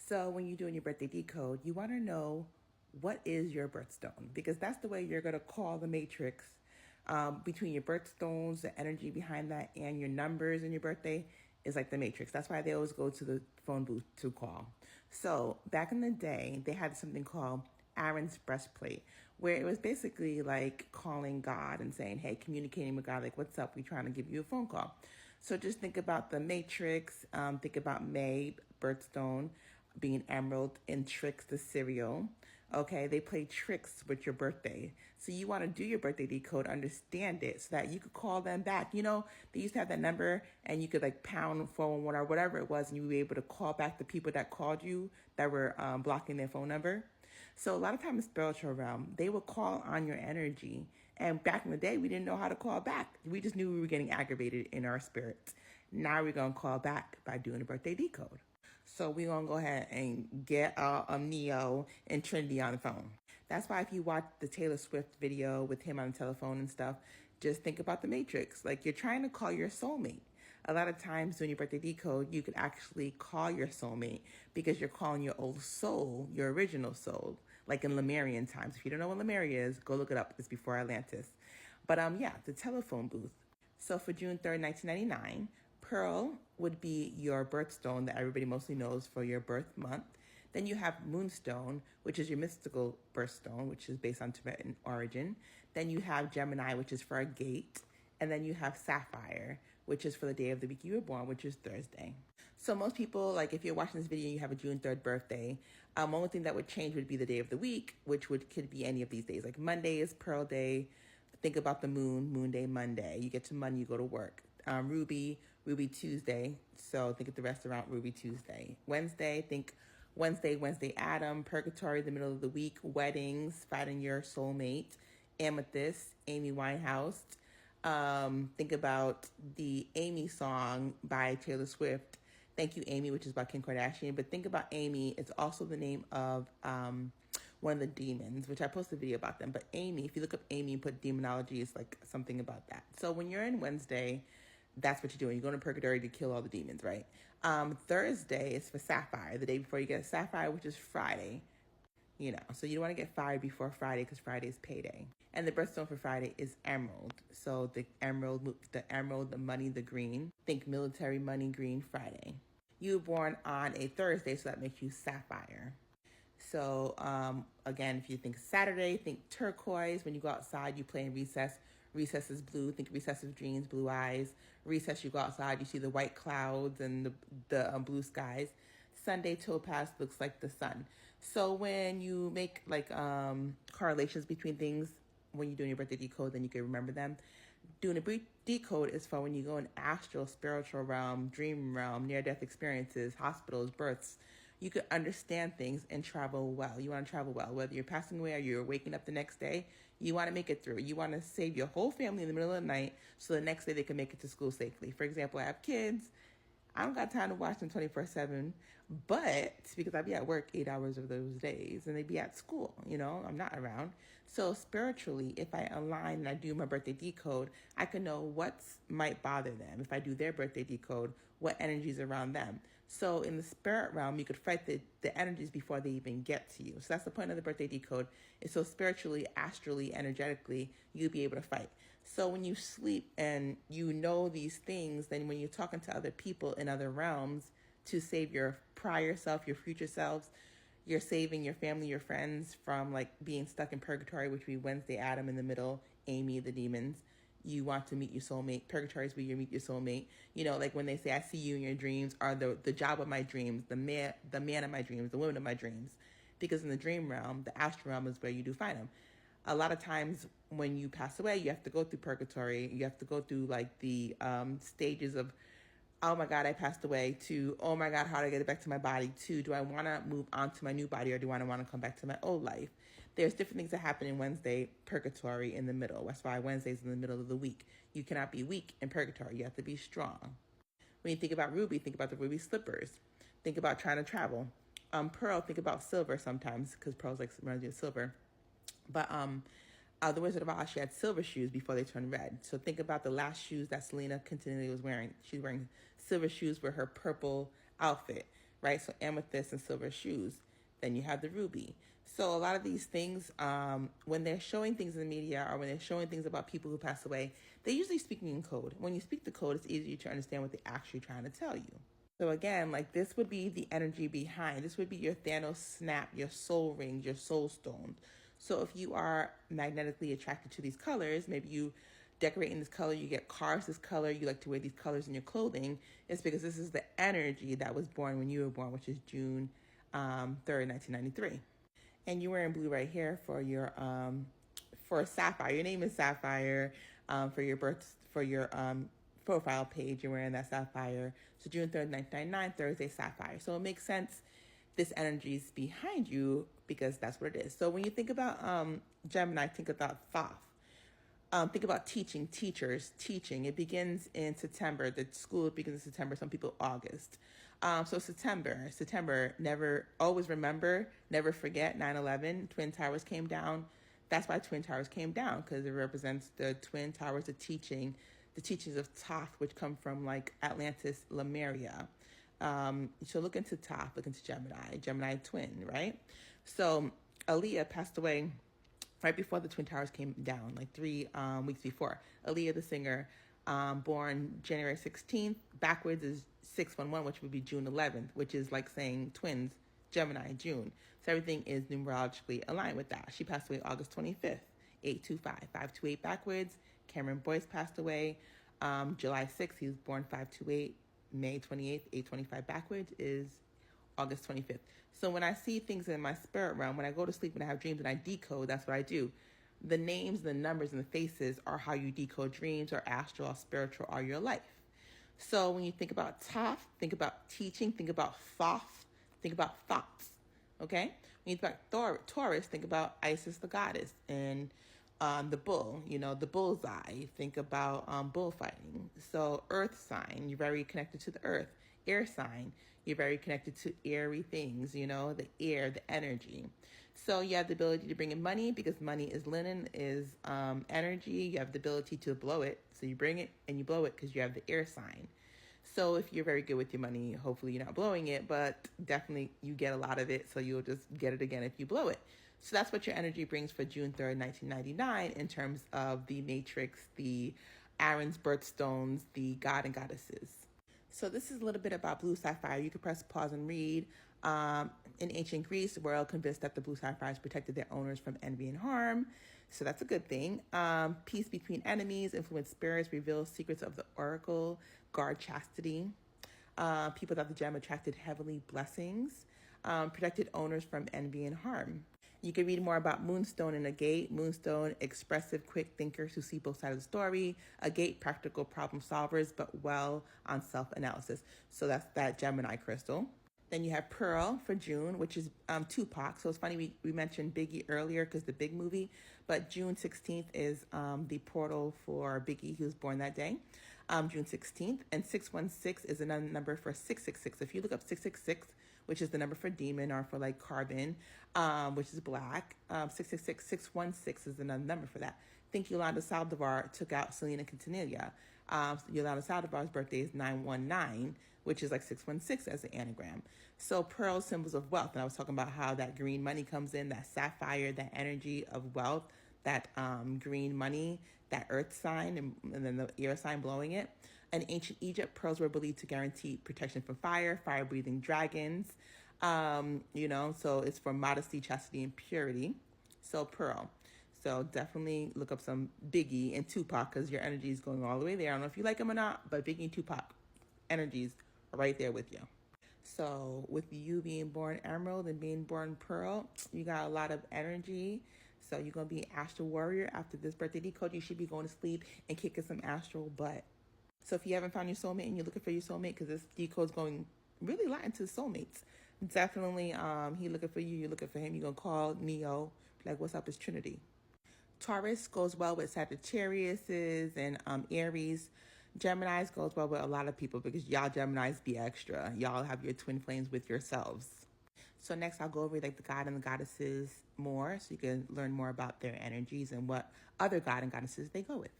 So when you're doing your birthday decode, you want to know what is your birthstone, because that's the way you're going to call the matrix between your birthstones, the energy behind that, and your numbers in your birthday is like the matrix. That's why they always go to the phone booth to call. So back in the day, they had something called Aaron's breastplate, where it was basically like calling God and saying, hey, communicating with God, like, what's up? We're trying to give you a phone call. So just think about the matrix, think about May, birthstone, being emerald, and tricks, the cereal. Okay, they play tricks with your birthday. So you want to do your birthday decode, understand it so that you could call them back. You know, they used to have that number and you could like pound 411 or whatever it was, and you would be able to call back the people that called you that were blocking their phone number. So a lot of times in the spiritual realm, they would call on your energy. And back in the day, we didn't know how to call back. We just knew we were getting aggravated in our spirits. Now we're going to call back by doing a birthday decode. So we're going to go ahead and get Neo and Trinity on the phone. That's why if you watch the Taylor Swift video with him on the telephone and stuff, just think about the matrix. Like, you're trying to call your soulmate. A lot of times during your birthday decode, you could actually call your soulmate because you're calling your old soul, your original soul, like in Lemurian times. If you don't know what Lemuria is, go look it up. It's before Atlantis. But yeah, the telephone booth. So for June 3rd, 1999, Pearl would be your birthstone that everybody mostly knows for your birth month. Then you have Moonstone, which is your mystical birthstone, which is based on Tibetan origin. Then you have Gemini, which is for a gate. And then you have Sapphire, which is for the day of the week you were born, which is Thursday. So most people, like if you're watching this video and you have a June 3rd birthday, only thing that would change would be the day of the week, which could be any of these days. Like Monday is Pearl Day. Think about the moon day, Monday. You get to Monday, you go to work. Ruby Tuesday. So think of the restaurant, Ruby Tuesday. Wednesday, think Wednesday Adam. Purgatory, the middle of the week. Weddings, finding your soulmate. Amethyst, Amy Winehouse. Think about the Amy song by Taylor Swift, Thank You Amy, which is about Kim Kardashian. But think about Amy, it's also the name of one of the demons, which I posted a video about them. But Amy, if you look up Amy and put demonology, it's like something about that. So when you're in Wednesday, that's what you're doing. You're going to purgatory to kill all the demons, right? Thursday is for Sapphire, the day before you get Sapphire, which is Friday. You know, so you don't want to get fired before Friday because Friday is payday. And the birthstone for Friday is emerald. So the emerald, the money, the green. Think military money, green, Friday. You were born on a Thursday, so that makes you Sapphire. So again, if you think Saturday, think turquoise. When you go outside, you play in recess. Recess is blue. Think recessive dreams, blue eyes. Recess, you go outside, you see the white clouds and the blue skies. Sunday topaz looks like the sun. So when you make like correlations between things when you're doing your birthday decode, then you can remember them. Doing a decode is for when you go in astral, spiritual realm, dream realm, near-death experiences, hospitals, births. You could understand things and travel well. You want to travel well. Whether you're passing away or you're waking up the next day, you want to make it through. You want to save your whole family in the middle of the night so the next day they can make it to school safely. For example, I have kids. I don't got time to watch them 24/7, but because I'd be at work 8 hours of those days and they'd be at school, you know, I'm not around. So spiritually, if I align and I do my birthday decode, I can know what might bother them. If I do their birthday decode, what energies around them. So in the spirit realm, you could fight the energies before they even get to you. So that's the point of the birthday decode, is so spiritually, astrally, energetically, you'll be able to fight. So when you sleep and you know these things, then when you're talking to other people in other realms to save your prior self, your future selves, you're saving your family, your friends from like being stuck in purgatory, which would be Wednesday Adam in the middle, Amy, the demons. You want to meet your soulmate. Purgatory is where you meet your soulmate. You know, like when they say, I see you in your dreams, or the job of my dreams, the man of my dreams, the woman of my dreams. Because in the dream realm, the astral realm is where you do find them. A lot of times when you pass away, you have to go through purgatory. You have to go through like the stages of, oh my God, I passed away, to, oh my God, how do I get it back to my body, to, do I want to move on to my new body, or do I want to come back to my old life? There's different things that happen in Wednesday purgatory in the middle. That's why Wednesday's in the middle of the week. You cannot be weak in purgatory. You have to be strong. When you think about ruby, think about the ruby slippers. Think about trying to travel. Pearl, think about silver sometimes, because pearl's like reminds you of silver. But the Wizard of Oz, she had silver shoes before they turned red. So think about the last shoes that Selena continually was wearing. She's wearing silver shoes with her purple outfit. right? So amethyst and silver shoes. Then you have the ruby. So a lot of these things, when they're showing things in the media or when they're showing things about people who pass away, they're usually speaking in code. When you speak the code, it's easier to understand what they're actually trying to tell you. So again, like this would be the energy behind. This would be your Thanos snap, your soul rings, your soul stones. So if you are magnetically attracted to these colors, maybe you decorate in this color, you get carved this color, you like to wear these colors in your clothing, it's because this is the energy that was born when you were born, which is June 3rd, 1993. And you're wearing blue right here for your for Sapphire. Your name is Sapphire for your profile page. You're wearing that Sapphire. So June 3rd, 1999, Thursday, Sapphire. So it makes sense this energy is behind you because that's what it is. So when you think about Gemini, think about Thoth. Think about teachers, teaching. It begins in September. The school begins in September. Some people August. So September, never, always remember, never forget 9/11, Twin Towers came down. That's why Twin Towers came down, because it represents the Twin Towers, the teachings of Thoth, which come from like Atlantis, Lemuria. So look into Thoth, look into Gemini twin, right? So Aaliyah passed away right before the Twin Towers came down, like 3 weeks before. Aaliyah, the singer, born January 16th. Backwards is 611, which would be June 11th, which is like saying twins, Gemini, June. So everything is numerologically aligned with that. She passed away August 25th, 825. 528 backwards. Cameron Boyce passed away July 6th. He was born 528. May 28th, 825 backwards is August 25th. So when I see things in my spirit realm, when I go to sleep and I have dreams and I decode, that's what I do. The names, the numbers, and the faces are how you decode dreams or astral or spiritual or your life. So when you think about Thoth, think about teaching, think about Thoth, think about thoughts, okay? When you think about Taurus, think about Isis, the goddess, and the bull, the bullseye. Think about bullfighting. So earth sign, you're very connected to the earth. Air sign, you're very connected to airy things, the air, the energy. So you have the ability to bring in money because money is linen, is energy. You have the ability to blow it. So you bring it and you blow it because you have the air sign. So if you're very good with your money, hopefully you're not blowing it, but definitely you get a lot of it. So you'll just get it again if you blow it. So that's what your energy brings for June 3rd, 1999 in terms of the matrix, the Aaron's birthstones, the god and goddesses. So this is a little bit about blue sapphire. You can press pause and read. In ancient Greece, the royal convinced that the blue sapphires protected their owners from envy and harm. So that's a good thing. Peace between enemies, influence spirits, reveal secrets of the oracle, guard chastity. People thought the gem attracted heavenly blessings, protected owners from envy and harm. You can read more about Moonstone and Agate. Moonstone, expressive, quick thinkers who see both sides of the story. Agate, practical problem solvers, but well on self-analysis. So that's that Gemini crystal. Then you have Pearl for June, which is Tupac. So it's funny we mentioned Biggie earlier because the big movie, but June 16th is the portal for Biggie, who was born that day. June 16th. And 616 is another number for 666. If you look up 666, which is the number for demon or for like carbon, which is black, 666, 616 is another number for that. I think Yolanda Saldivar took out Selena Quintanilla. Yolanda Saldivar's birthday is 919, which is like 616 as an anagram. So pearl symbols of wealth. And I was talking about how that green money comes in, that sapphire, that energy of wealth, that green money, that earth sign, and then the air sign blowing it. In ancient Egypt, pearls were believed to guarantee protection from fire-breathing dragons. So it's for modesty, chastity, and purity. So pearl. So definitely look up some Biggie and Tupac because your energy is going all the way there. I don't know if you like them or not, but Biggie and Tupac energies are right there with you. So with you being born emerald and being born pearl, you got a lot of energy. So you're going to be an astral warrior. After this birthday decode, you should be going to sleep and kicking some astral butt. So if you haven't found your soulmate and you're looking for your soulmate, because this decode's going really a lot into soulmates, definitely he looking for you, you're looking for him. You're going to call Neo, like, what's up, it's Trinity. Taurus goes well with Sagittariuses and Aries. Geminis goes well with a lot of people because y'all Geminis be extra. Y'all have your twin flames with yourselves. So next I'll go over like the god and the goddesses more so you can learn more about their energies and what other god and goddesses they go with.